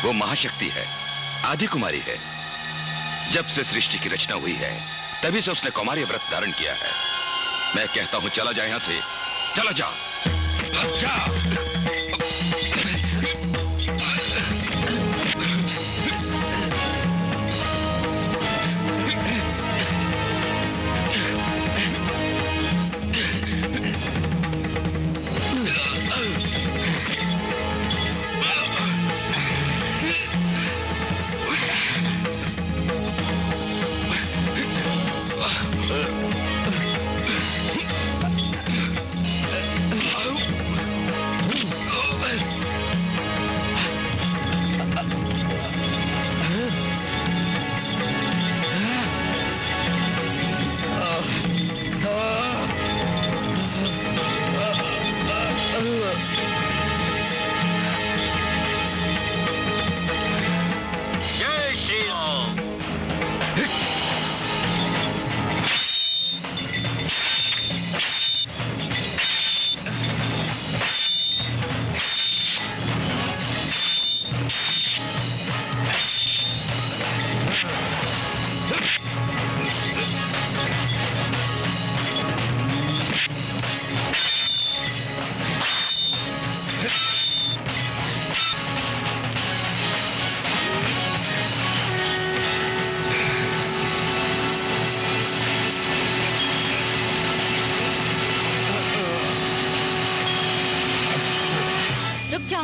वो महाशक्ति है, आदि कुमारी है। जब से सृष्टि की रचना हुई है तभी से उसने कौमार्य व्रत धारण किया है। मैं कहता हूं चला जा यहां से, चला जा, भाग जा।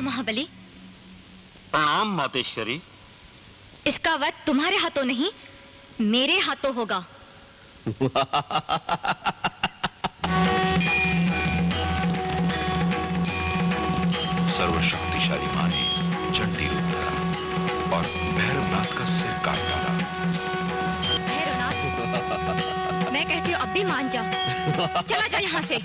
महाबली। प्रणाम मातेश्वरी। इसका वध तुम्हारे हाथों नहीं, मेरे हाथों होगा। सर्वशक्तिशाली मां ने चंडी रूप धरा और भैरवनाथ का सिर काट डाला। भैरवनाथ, मैं कहती हूँ अब भी मान जा, चला जा यहाँ से।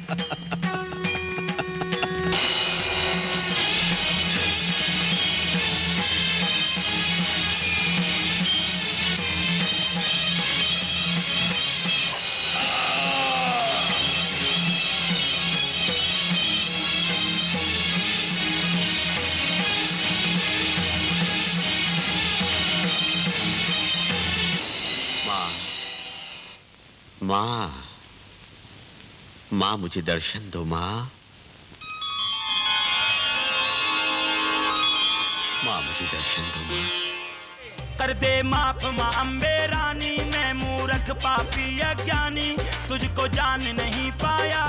माँ, माँ मुझे दर्शन दो माँ। माँ मुझे दर्शन दो माँ। कर दे माफ माँ अम्बे रानी, मैं मूर्ख पापी अज्ञानी तुझको जान नहीं पाया।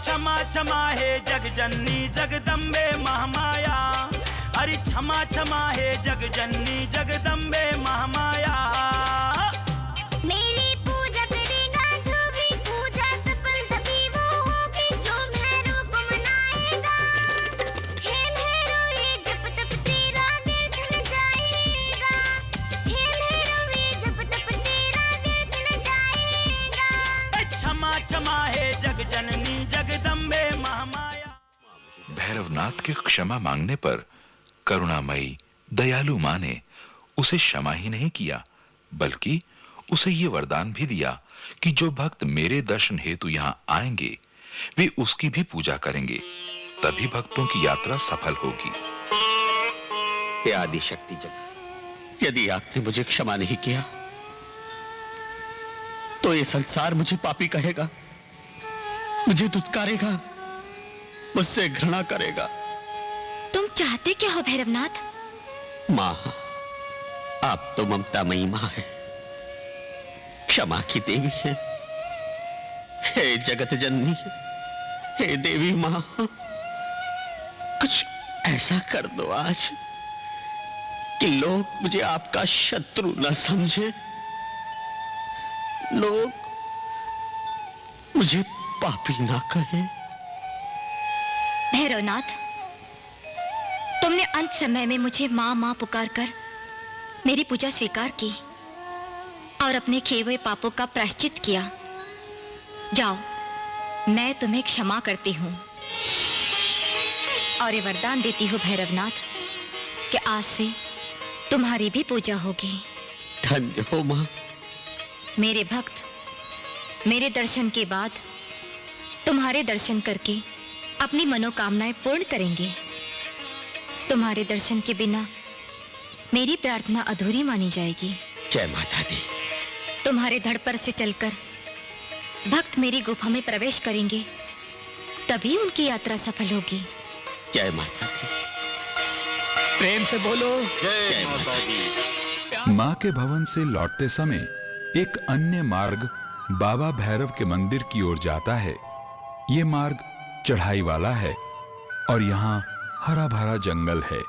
क्षमा क्षमा है जग जननी जगदम्बे महामाया। अरे क्षमा क्षमा है जग जननी जगदम्बे महामाया। जननी जगदम्बे महामाया। भैरवनाथ के क्षमा मांगने पर करुणामयी दयालु मां ने उसे क्षमा ही नहीं किया, बल्कि उसे ये वरदान भी दिया कि जो भक्त मेरे दर्शन हेतु यहाँ आएंगे वे उसकी भी पूजा करेंगे, तभी भक्तों की यात्रा सफल होगी। हे आदि शक्ति जगत, यदि आपने मुझे क्षमा नहीं किया तो ये संसार मुझे पापी कहेगा, मुझे दुत्कारेगा, मुझसे घृणा करेगा। तुम चाहते क्या हो भैरवनाथ? माँ, आप तो ममतामयी माँ है, क्षमा की देवी है। हे जगत जननी, हे देवी माँ, कुछ ऐसा कर दो आज कि लोग मुझे आपका शत्रु न समझे, लोग मुझे पापी ना कहे। भैरवनाथ, तुमने अंत समय में मुझे माँ माँ पुकार कर मेरी पूजा स्वीकार की और अपने किए हुए पापों का प्रायश्चित किया। जाओ, मैं तुम्हें क्षमा करती हूँ और ये वरदान देती हूँ भैरवनाथ कि आज से तुम्हारी भी पूजा होगी। धन्य हो माँ। मेरे भक्त मेरे दर्शन के बाद तुम्हारे दर्शन करके अपनी मनोकामनाएं पूर्ण करेंगे। तुम्हारे दर्शन के बिना मेरी प्रार्थना अधूरी मानी जाएगी। जय माता दी। तुम्हारे धड़ पर से चलकर भक्त मेरी गुफा में प्रवेश करेंगे, तभी उनकी यात्रा सफल होगी। जय माता दी। प्रेम से बोलो जय माता दी। मां के भवन से लौटते समय एक अन्य मार्ग बाबा भैरव के मंदिर की ओर जाता है। ये मार्ग चढ़ाई वाला है और यहाँ हरा भरा जंगल है।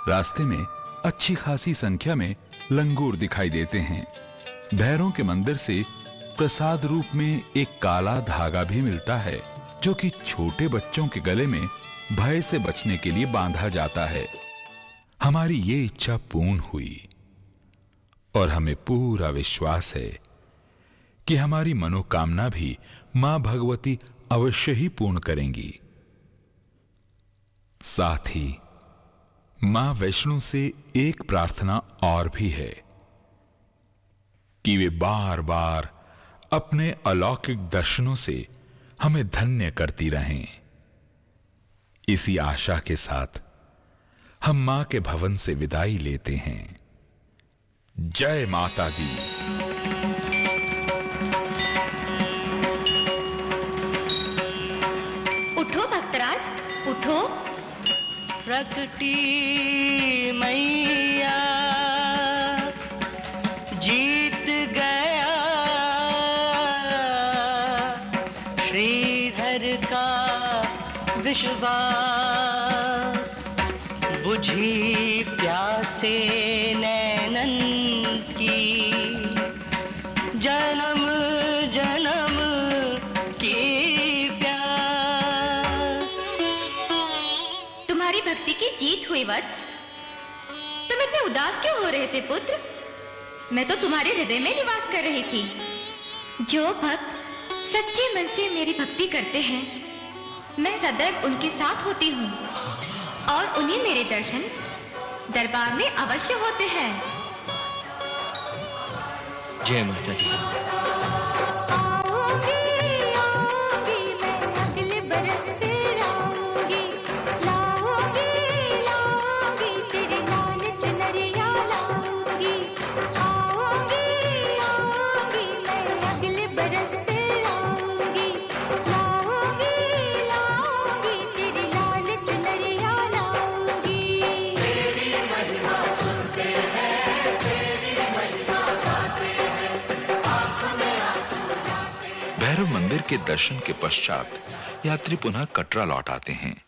रास्ते में अच्छी खासी संख्या में लंगूर दिखाई देते हैं। भैरव के मंदिर से प्रसाद रूप में एक काला धागा भी मिलता है, जो कि छोटे बच्चों के गले में भय से बचने के लिए बांधा जाता है। हमारी ये इच्छा पूर्ण हुई और हमें पूरा विश्वास है कि हमारी मनोकामना भी मां भगवती अवश्य ही पूर्ण करेंगी। साथ ही मां वैष्णो से एक प्रार्थना और भी है कि वे बार बार अपने अलौकिक दर्शनों से हमें धन्य करती रहें। इसी आशा के साथ हम मां के भवन से विदाई लेते हैं। जय माता दी। उठो भक्तराज, उठो। प्रकटी मैया जीत गया श्रीधर का विश्वास, बुझी प्यासे नैनन की जन्म जन्म की प्यास। तुम्हारी भक्ति की जीत हुई वत्स। तुम इतने उदास क्यों हो रहे थे पुत्र? मैं तो तुम्हारे हृदय में निवास कर रही थी। जो भक्त सच्चे मन से मेरी भक्ति करते हैं, मैं सदैव उनके साथ होती हूँ और उन्हें मेरे दर्शन दरबार में अवश्य होते हैं। जय माता दी। भैरव मंदिर के दर्शन के पश्चात यात्री पुनः कटरा लौट आते हैं।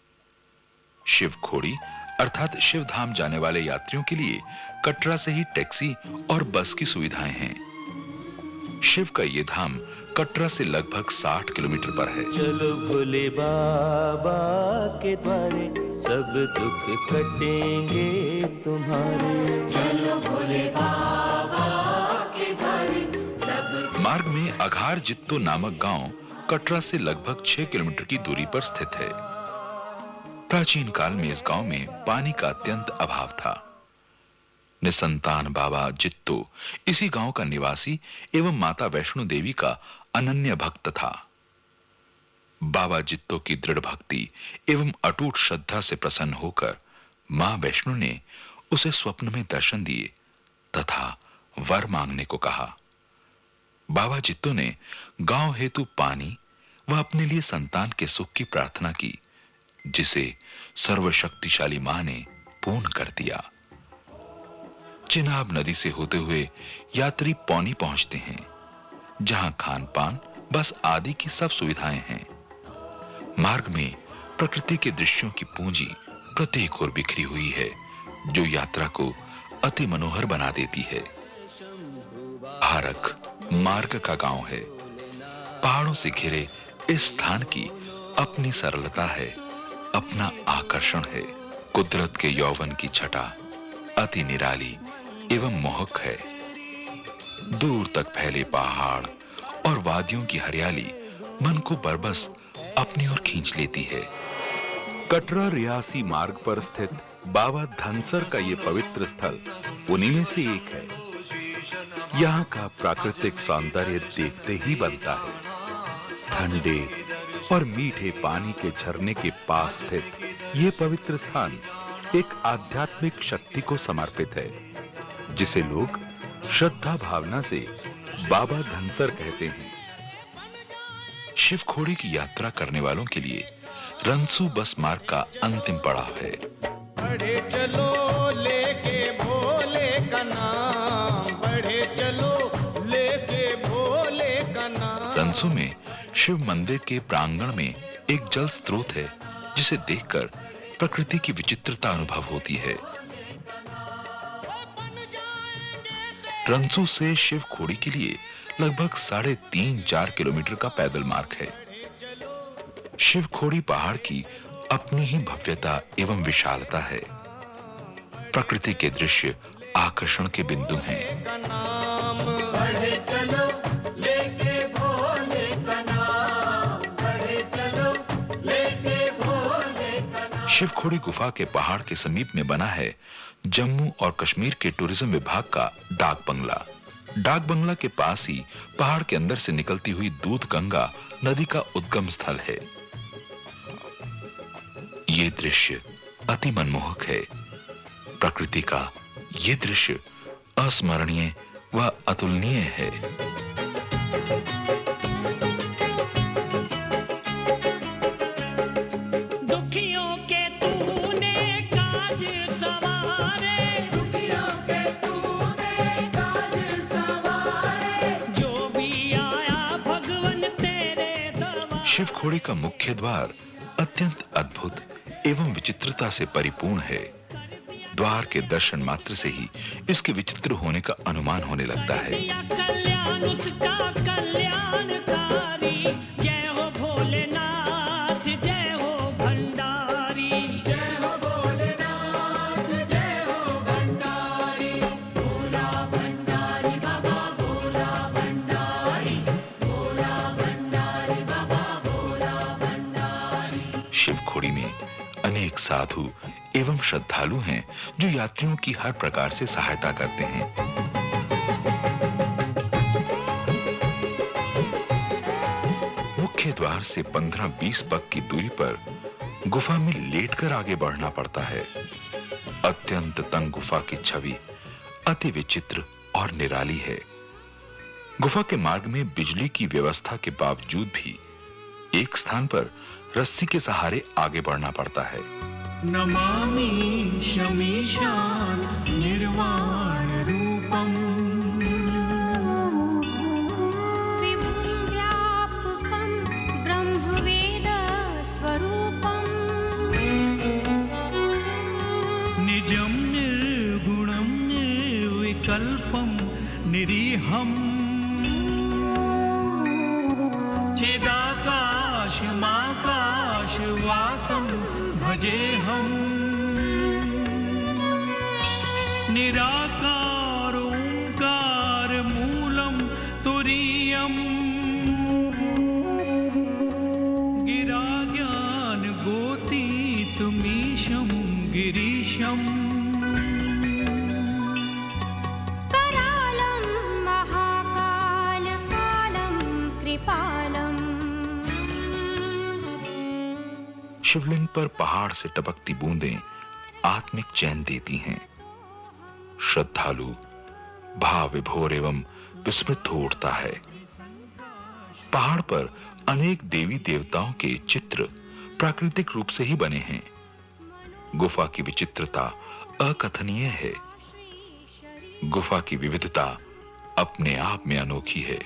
शिव खोड़ी अर्थात शिव धाम जाने वाले यात्रियों के लिए कटरा से ही टैक्सी और बस की सुविधाएं हैं। शिव का ये धाम कटरा से लगभग 60 किलोमीटर पर है। चलो भोले बाबा के द्वारे, सब दुख कटेंगे तुम्हारे। चलो भोले बाबा के द्वारे, सब। मार्ग में अघार जित्तो नामक गांव कटरा से लगभग 6 किलोमीटर की दूरी पर स्थित है। प्राचीन काल में इस गांव में पानी का अत्यंत अभाव था। निसंतान बाबा जित्तो इसी गांव का निवासी एवं माता वैष्णो देवी का अनन्य भक्त था। बाबा जित्तो की दृढ़ भक्ति एवं अटूट श्रद्धा से प्रसन्न होकर मां वैष्णो ने उसे स्वप्न में दर्शन दिए तथा वर मांगने को कहा। बाबा जित्तो ने गांव हेतु पानी व अपने लिए संतान के सुख की प्रार्थना की, जिसे सर्वशक्तिशाली मां ने पूर्ण कर दिया। चिनाब नदी से होते हुए यात्री पौनी पहुंचते हैं, जहां खान पान बस आदि की सब सुविधाएं हैं। मार्ग में प्रकृति के दृश्यों की पूंजी प्रत्येक ओर बिखरी हुई है, जो यात्रा को अति मनोहर बना देती है। हारक मार्ग का गांव है। पहाड़ों से घिरे इस स्थान की अपनी सरलता है, अपना आकर्षण है। कुदरत के यौवन की छटा अति निराली एवं मोहक है। दूर तक फैले पहाड़ और वादियों की हरियाली मन को बरबस अपनी ओर खींच लेती है। कटरा रियासी मार्ग पर स्थित बाबा धनसर का ये पवित्र स्थल उन्हीं में से एक है। यहाँ का प्राकृतिक सौंदर्य देखते ही बनता है। ठंडे और मीठे पानी के झरने के पास स्थित ये पवित्र स्थान एक आध्यात्मिक शक्ति को समर्पित है, जिसे लोग श्रद्धा भावना से बाबा धनसर कहते हैं। शिवखोड़ी की यात्रा करने वालों के लिए रंसू बस मार्ग का अंतिम पड़ाव है। बढ़े चलो लेके भोले का नाम, बढ़े चलो लेके भोले का नाम। रंसू में शिव मंदिर के प्रांगण में एक जल स्रोत है, जिसे देखकर प्रकृति की विचित्रता अनुभव होती है। रंसू से शिवखोड़ी के लिए लगभग 3.5-4 किलोमीटर का पैदल मार्ग है। शिवखोड़ी पहाड़ की अपनी ही भव्यता एवं विशालता है। प्रकृति के दृश्य आकर्षण के बिंदु हैं। बढ़े चलो लेके भोले का नाम, बढ़े चलो लेके भोले का नाम। शिवखोड़ी गुफा के पहाड़ के समीप में बना है जम्मू और कश्मीर के टूरिज्म विभाग का डाक बंगला। डाक बंगला के पास ही पहाड़ के अंदर से निकलती हुई दूध गंगा नदी का उद्गम स्थल है। ये दृश्य अति मनमोहक है। प्रकृति का ये दृश्य अस्मरणीय व अतुलनीय है। दुखियों के तूने काज सवारे, दुखियों के तूने काज सवारे, जो भी आया भगवन तेरे दरबार। शिवखोड़ी का मुख्य द्वार अत्यंत अद्भुत एवं विचित्रता से परिपूर्ण है। द्वार के दर्शन मात्र से ही इसके विचित्र होने का अनुमान होने लगता है। कल्याण उसका कल्याणकारी, जय हो भोलेनाथ, जय हो भंडारी, जय हो भोलेनाथ, जय हो भंडारी, भोला भंडारी बाबा, भोला भंडारी, भोला भंडारी बाबा, भोला भंडारी। शिवखोड़ी में अनेक साधु एवं श्रद्धालु हैं जो यात्रियों की हर प्रकार से सहायता करते हैं। मुख्य द्वार से 15-20 पग की दूरी पर गुफा में लेटकर आगे बढ़ना पड़ता है। अत्यंत तंग गुफा की छवि अति विचित्र और निराली है। गुफा के मार्ग में बिजली की व्यवस्था के बावजूद भी एक स्थान पर रस्सी के सहारे आगे बढ़ना पड़ता है। नमामि शमीशान निर्वाण रूपम, विभुं व्यापकं ब्रह्मवेद स्वरूपम्, निजं निर्गुणं निर्विकल्पं निरीहम्, चिदाकाशमाकाशवासं भजेऽहम्, निराकार ओंकार मूलं तुरीयम्, गिराज्ञान गोतीतमीशं गिरीशम्, करालं महाकालकालं कृपालम्। शिवलिंग पर पहाड़ से टपकती बूंदें आत्मिक चैन देती हैं। श्रद्धालु भाव विभोर एवं विस्मृत हो उठता है। पहाड़ पर अनेक देवी देवताओं के चित्र प्राकृतिक रूप से ही बने हैं। गुफा की विचित्रता अकथनीय है। गुफा की विविधता अपने आप में अनोखी है।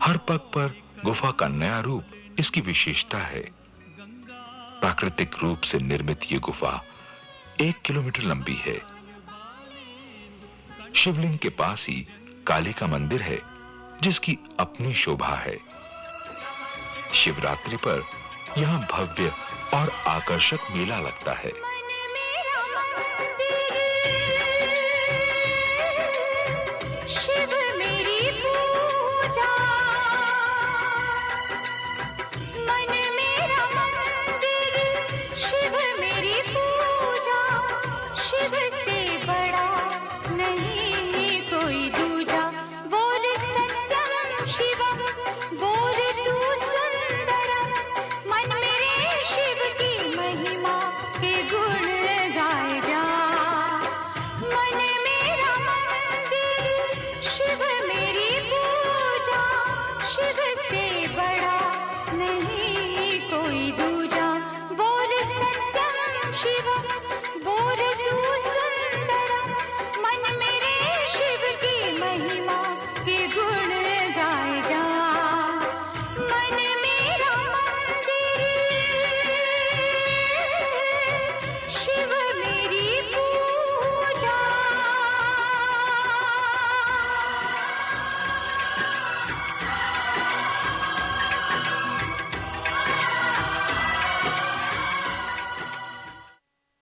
हर पग पर गुफा का नया रूप इसकी विशेषता है। प्राकृतिक रूप से निर्मित ये गुफा 1 किलोमीटर लंबी है। शिवलिंग के पास ही काली का मंदिर है, जिसकी अपनी शोभा है। शिवरात्रि पर यहां भव्य और आकर्षक मेला लगता है।